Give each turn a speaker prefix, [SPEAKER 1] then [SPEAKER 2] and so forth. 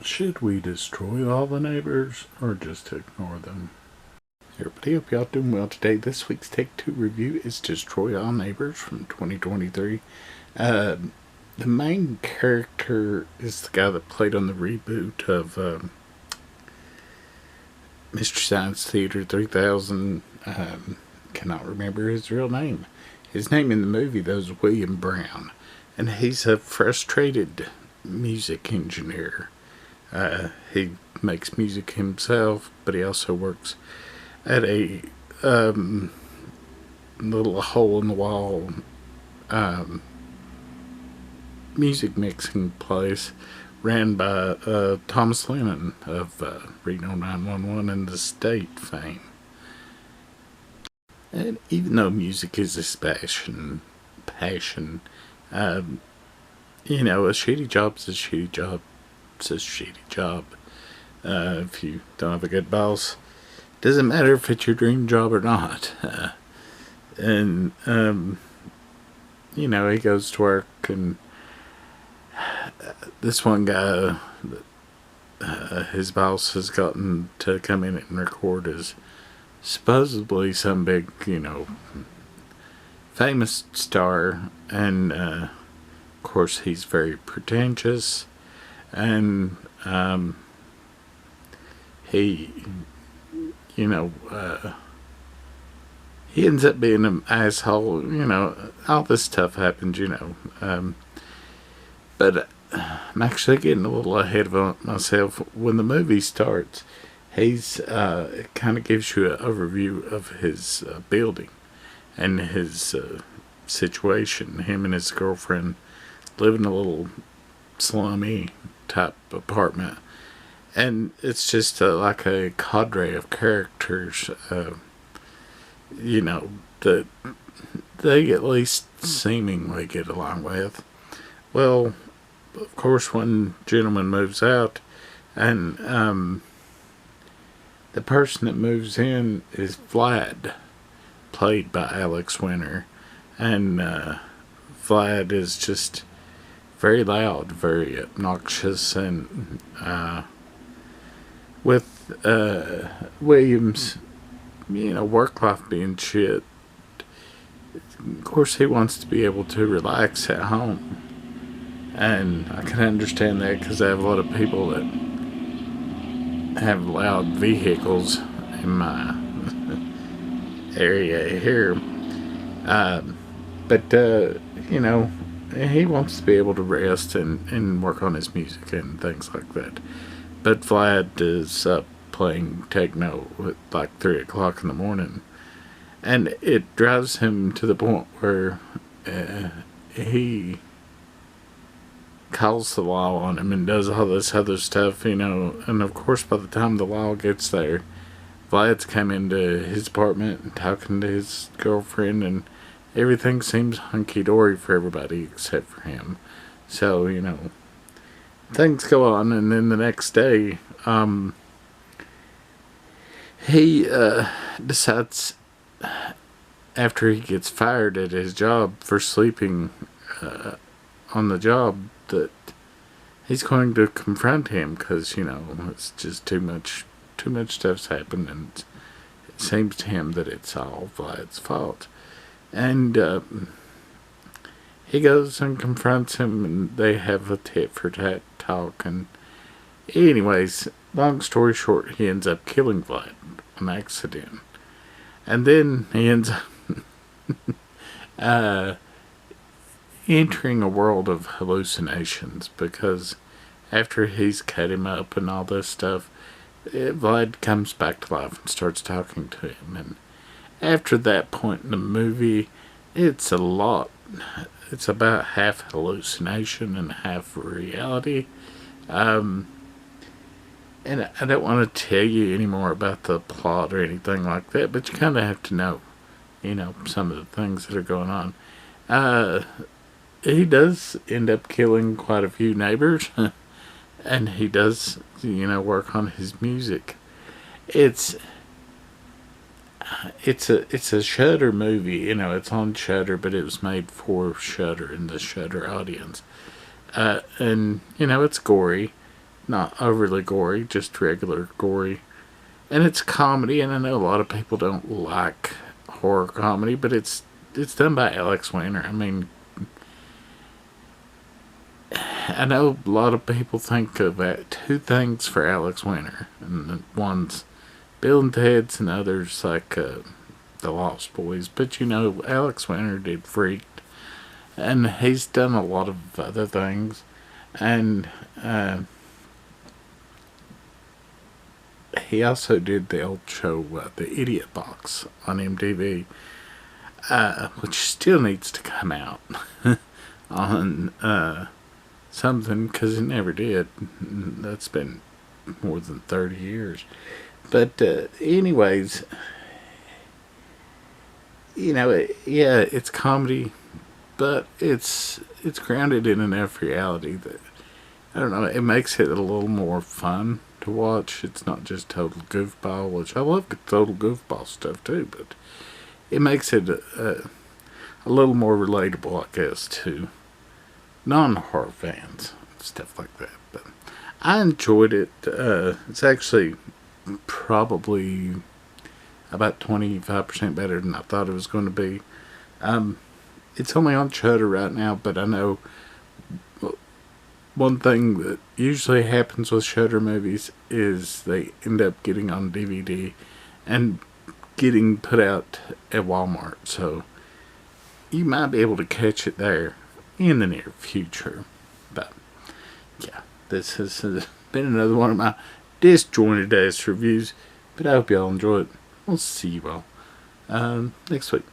[SPEAKER 1] Should we destroy all the neighbors or just ignore them? Hey everybody, hope y'all doing well today. This week's Take Two review is Destroy All Neighbors from 2023. The main character is the guy that played on the reboot of Mystery Science Theater 3000. Cannot remember his real name. His name in the movie, though, is William Brown. And he's a frustrated music engineer. He makes music himself, but he also works at a little hole-in-the-wall music mixing place ran by Thomas Lennon of Reno 911 and The State fame. And even though music is his passion, a shitty job's a shitty job. It's a shitty job. If you don't have a good boss, doesn't matter if it's your dream job or not. He goes to work, and this one guy, his boss has gotten to come in and record as supposedly some big, famous star, and of course he's very pretentious, and he ends up being an asshole. All this stuff happens, but I'm actually getting a little ahead of myself. When the movie starts, it kind of gives you an overview of his building and his situation. Him and his girlfriend live in a little slummy type apartment, and it's just like a cadre of characters, that they at least seemingly get along with. Well, of course, one gentleman moves out, and the person that moves in is Vlad, played by Alex Winter, and Vlad is just very loud, very obnoxious, and with William's, work life being shit, of course he wants to be able to relax at home. And I can understand that, because I have a lot of people that have loud vehicles in my area here. But he wants to be able to rest and work on his music and things like that. But Vlad is up playing techno at like 3 o'clock in the morning. And it drives him to the point where he calls the law on him and does all this other stuff, and of course by the time the law gets there, Vlad's come into his apartment and talking to his girlfriend, and everything seems hunky-dory for everybody except for him. So, things go on, and then the next day, he decides, after he gets fired at his job for sleeping on the job, that he's going to confront him, because it's just too much stuff's happened, and it seems to him that it's all Vlad's fault. And he goes and confronts him, and they have a tit-for-tat talk. And anyways, long story short, he ends up killing Vlad on accident, and then he ends up entering a world of hallucinations, because after he's cut him up and all this stuff, Vlad comes back to life and starts talking to him. And after that point in the movie, it's about half hallucination and half reality. And I don't want to tell you any more about the plot or anything like that, but you kind of have to know, some of the things that are going on. He does end up killing quite a few neighbors, and he does, work on his music. It's a Shudder movie, it's on Shudder, but it was made for Shudder and the Shudder audience. And it's gory, not overly gory, just regular gory. And it's comedy, and I know a lot of people don't like horror comedy, but it's done by Alex Winter. I mean, I know a lot of people think of two things for Alex Winter, and one's Bill and Ted's, and others like The Lost Boys. But you know, Alex Winter did Freaked, and he's done a lot of other things, and he also did the old show, The Idiot Box, on MTV, which still needs to come out on something, because it never did. That's been more than 30 years. But anyways, yeah, it's comedy, but it's grounded in enough reality that, I don't know, it makes it a little more fun to watch. It's not just total goofball, which I love total goofball stuff too, but it makes it a little more relatable, I guess, to non-horror fans, stuff like that. But I enjoyed it. It's actually probably about 25% better than I thought it was going to be. It's only on Shudder right now, but I know one thing that usually happens with Shudder movies is they end up getting on DVD and getting put out at Walmart, so you might be able to catch it there in the near future. But yeah, this has been another one of my disjointed ass reviews, but I hope y'all enjoy it. We'll see you all next week.